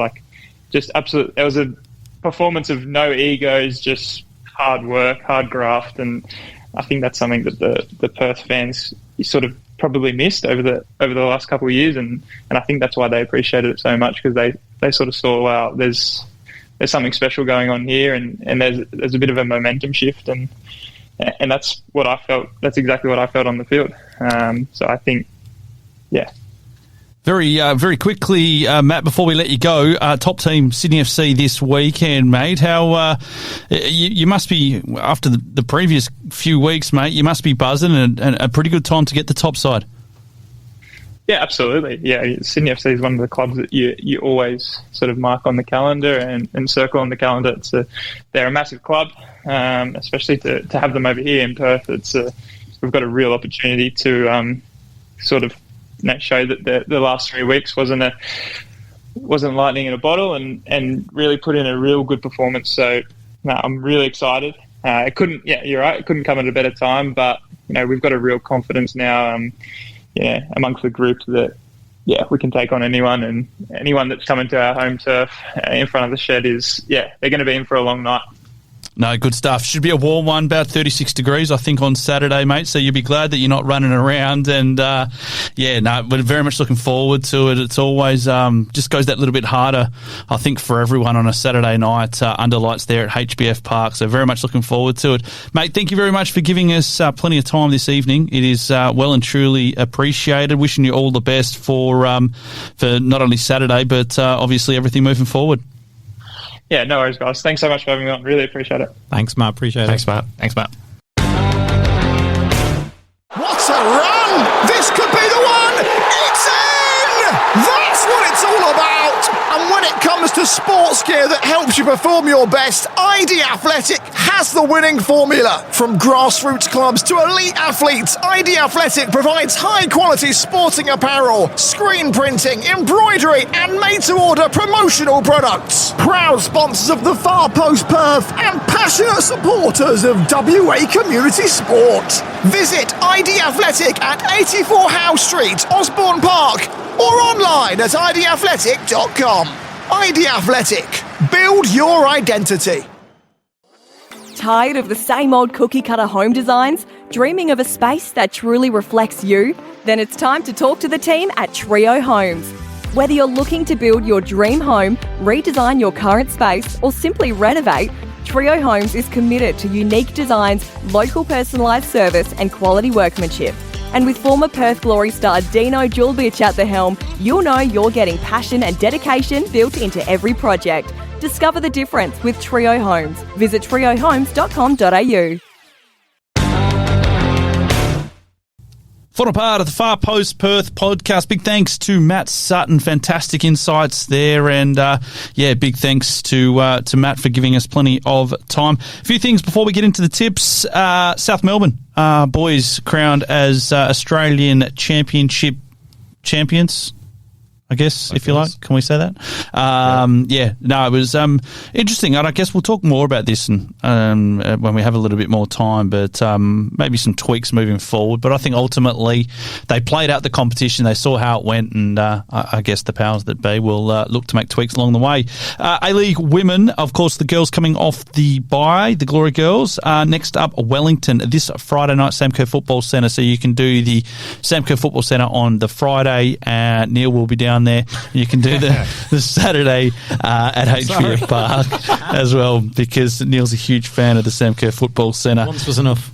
just absolute. It was a performance of no egos, just hard work, hard graft, and I think that's something that the Perth fans sort of probably missed over the last couple of years, and I think that's why they appreciated it so much, because they sort of saw, wow, there's something special going on here, and there's a bit of a momentum shift, and that's what I felt. That's exactly what I felt on the field. So I think, yeah. Very quickly, Matt, before we let you go, top team Sydney FC this weekend, mate. How you must be, after the previous few weeks, mate, you must be buzzing, and a pretty good time to get the top side. Yeah, absolutely. Yeah, Sydney FC is one of the clubs that you always sort of mark on the calendar and circle on the calendar. They're a massive club, especially to have them over here in Perth. We've got a real opportunity to sort of show that the last 3 weeks wasn't lightning in a bottle, and really put in a real good performance. So I'm really excited. You're right, it couldn't come at a better time, but we've got a real confidence now. Amongst the group that, we can take on anyone, and anyone that's coming to our home turf in front of the shed they're going to be in for a long night. No, good stuff. Should be a warm one, about 36 degrees, I think, on Saturday, mate. So you'll be glad that you're not running around. And, we're very much looking forward to it. It's always just goes that little bit harder, I think, for everyone on a Saturday night under lights there at HBF Park. So very much looking forward to it. Mate, thank you very much for giving us plenty of time this evening. It is well and truly appreciated. Wishing you all the best for not only Saturday, but obviously everything moving forward. Yeah, no worries, guys. Thanks so much for having me on. Really appreciate it. Thanks, Matt. Appreciate it. Thanks, Matt. Thanks, Matt. What a run! This could be the one! It's in! That's what it's all about! And when it comes to sports gear that helps you perform your best, ID Athletic has the winning formula. From grassroots clubs to elite athletes, ID Athletic provides high-quality sporting apparel, screen printing, embroidery, and made-to-order promotional products. Proud sponsors of the Far Post Perth and passionate supporters of WA community sport. Visit ID Athletic at 84 Howe Street, Osborne Park, or online at idathletic.com. ID Athletic. Build your identity. Tired of the same old cookie-cutter home designs? Dreaming of a space that truly reflects you? Then it's time to talk to the team at Trio Homes. Whether you're looking to build your dream home, redesign your current space, or simply renovate, Trio Homes is committed to unique designs, local personalised service and quality workmanship. And with former Perth Glory star Dino Julbich at the helm, you'll know you're getting passion and dedication built into every project. Discover the difference with Trio Homes. Visit triohomes.com.au. Final part of the Far Post Perth podcast. Big thanks to Matt Sutton. Fantastic insights there. And, big thanks to Matt for giving us plenty of time. A few things before we get into the tips. South Melbourne boys crowned as Australian Championship champions, I guess, if you like. Can we say that? It was interesting. And I guess we'll talk more about this when we have a little bit more time, but maybe some tweaks moving forward. But I think ultimately they played out the competition. They saw how it went, and I guess the powers that be will look to make tweaks along the way. A-League women, of course, the girls coming off the bye, the Glory girls. Next up, Wellington, this Friday night, Samco Football Centre. So you can do the Samco Football Centre on the Friday. Neil will be down there. You can do the Saturday at HBF Park as well, because Neil's a huge fan of the Samco Football Centre. Once was enough.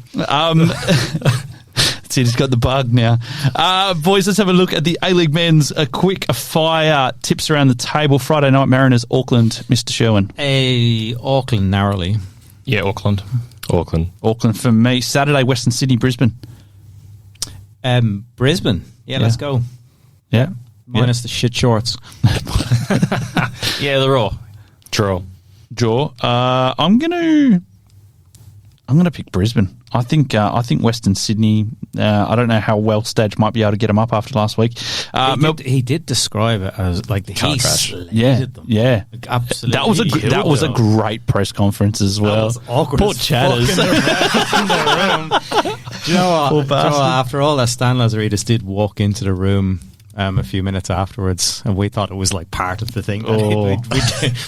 See, he's got the bug now. Boys, let's have a look at the A-League men's quick fire tips around the table. Friday night, Mariners, Auckland. Mr. Sherwin. Auckland narrowly. Yeah, Auckland. Auckland for me. Saturday, Western Sydney, Brisbane. Brisbane. Yeah, let's go. Yeah. Minus the shit shorts. Yeah, they're all. Draw. I'm gonna pick Brisbane. I think Western Sydney. I don't know how well Stadge might be able to get them up after last week. He did describe it as like the car crash. Yeah. Like, absolutely. That was a great press conference as well. That was awkward. Poor chatters in the room. Do you know what? After all that, Stan Lazaridis did walk into the room a few minutes afterwards, and we thought it was like part of the thing.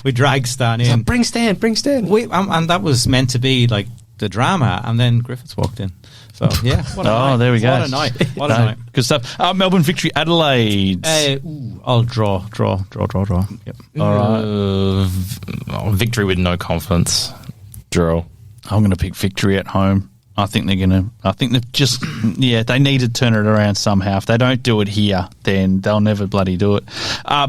We dragged Stan in. Bring Stan. And that was meant to be like the drama, and then Griffiths walked in. So yeah, there we go. What a night! What a night! Good stuff. Melbourne Victory, Adelaide. I'm I'll draw. Yep. All right. Victory with no confidence. Draw. I'm going to pick Victory at home. I think they've just, they need to turn it around somehow. If they don't do it here, then they'll never bloody do it.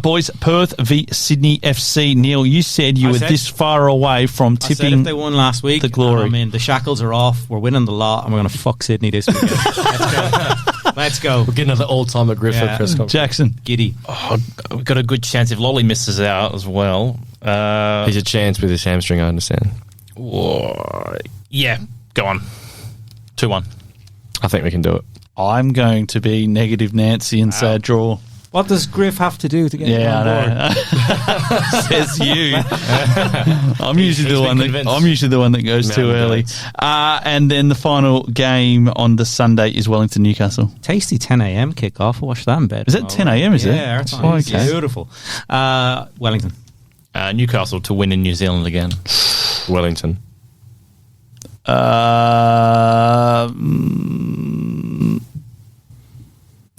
Boys, Perth v Sydney FC. Neil, you said you were this far away from tipping. I said if they won last week, the Glory. I mean, the shackles are off. We're winning the lot, and we're going to fuck Sydney this weekend. Let's go. We're getting another all-time at Griffiths press conference. Jackson. Giddy. Oh, we've got a good chance if Lolly misses out as well. He's a chance with his hamstring, I understand. Yeah, go on. 2-1. I think we can do it. I'm going to be negative Nancy and say a draw. What does Griff have to do to get Yeah, on board? I know. Says you. I'm usually the one that goes too early. And then the final game on the Sunday is Wellington Newcastle. Tasty 10 a.m. kick-off. Watch that in bed. Is it 10 a.m., is it? Yeah, our time. Oh, okay. Beautiful. Wellington. Newcastle to win in New Zealand again. Wellington.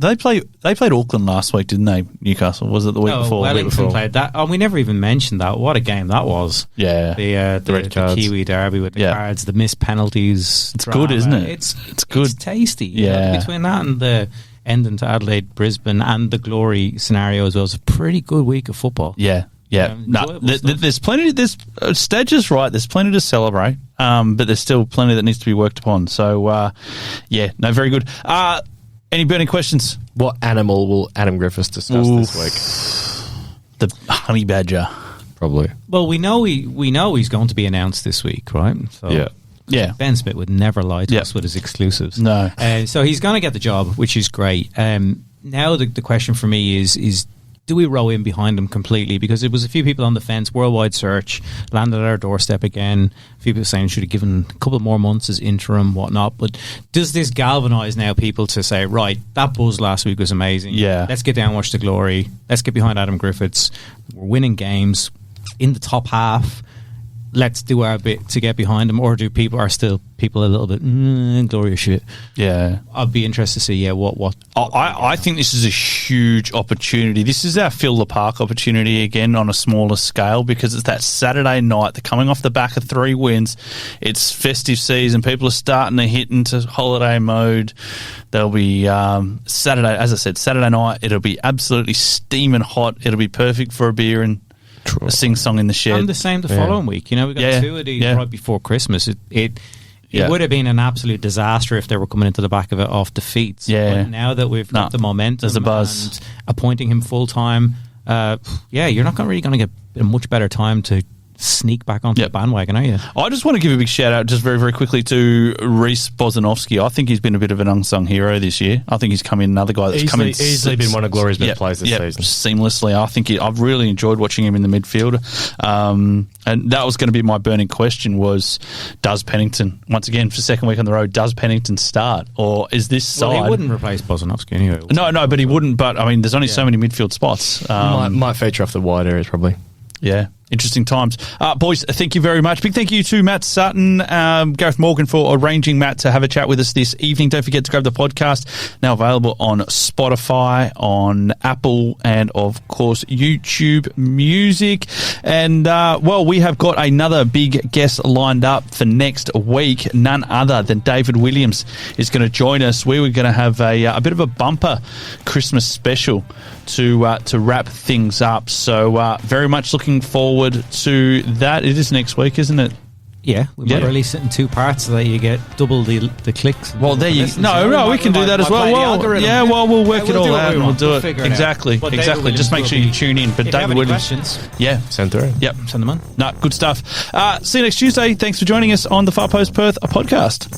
They played Auckland last week, didn't they? Newcastle, was it the week before? Wellington played that. Oh, we never even mentioned that. What a game that was! Yeah, the red cards. Kiwi derby with the cards, the missed penalties. It's good, isn't it? It's good. It's tasty. Yeah, between that and the ending to Adelaide, Brisbane, and the Glory scenario as well, it's a pretty good week of football. Yeah. There's plenty. Stage is right. There's plenty to celebrate, but there's still plenty that needs to be worked upon. So, very good. Any burning questions? What animal will Adam Griffiths discuss this week? The honey badger, probably. Well, we know he's going to be announced this week, right? So yeah. Ben Smith would never lie to us with his exclusives. No. So he's going to get the job, which is great. Now the question for me is do we row in behind him completely? Because there was a few people on the fence, worldwide search, landed at our doorstep again. A few people saying should have given a couple more months as interim, whatnot. But does this galvanise now people to say, right, that buzz last week was amazing. Yeah. Let's get down and watch the Glory. Let's get behind Adam Griffiths. We're winning games in the top half. Let's do our bit to get behind him. Or do people a little bit glorious shit? Yeah, I'd be interested to see. What I think this is a huge opportunity. This is our fill the park opportunity again on a smaller scale because it's that Saturday night. They're coming off the back of 3 wins. It's festive season. People are starting to hit into holiday mode. There'll be Saturday night. It'll be absolutely steaming hot. It'll be perfect for a beer and a sing-song in the shed. And the same the following week. We got 2 of these right before Christmas. It would have been an absolute disaster if they were coming into the back of it off defeats. Yeah. But now that we've got the momentum, there's a buzz. And appointing him full-time, you're not really going to get a much better time to sneak back onto the bandwagon, are you? I just want to give a big shout out just very, very quickly to Reece Bozanovsky. I think he's been a bit of an unsung hero this year. I think he's come in another guy that's come in easily been one of Glory's best players this season. Seamlessly. I think I've really enjoyed watching him in the midfield. And that was going to be my burning question was, does Pennington, once again for second week on the road, does Pennington start? Or is this side... Well, he wouldn't replace Bozanovsky anyway. No, but he wouldn't. But, I mean, there's only so many midfield spots. Might feature off the wide areas, probably. Yeah. Interesting times. Boys, thank you very much. Big thank you to Matt Sutton, Gareth Morgan for arranging Matt to have a chat with us this evening. Don't forget to grab the podcast, now available on Spotify, on Apple, and of course YouTube Music. And we have got another big guest lined up for next week. None other than David Williams is going to join us. We were going to have a bit of a bumper Christmas special to wrap things up. So very much looking forward to that. It is next week, isn't it? Yeah, we might release it in 2 parts so that you get double the clicks. Well, there you no, we can do that as well. We'll work it all out and we'll do it. Exactly. Just make sure you tune in. But David Williams, send through. Yep, send them on. No, good stuff. See you next Tuesday. Thanks for joining us on the Far Post Perth podcast.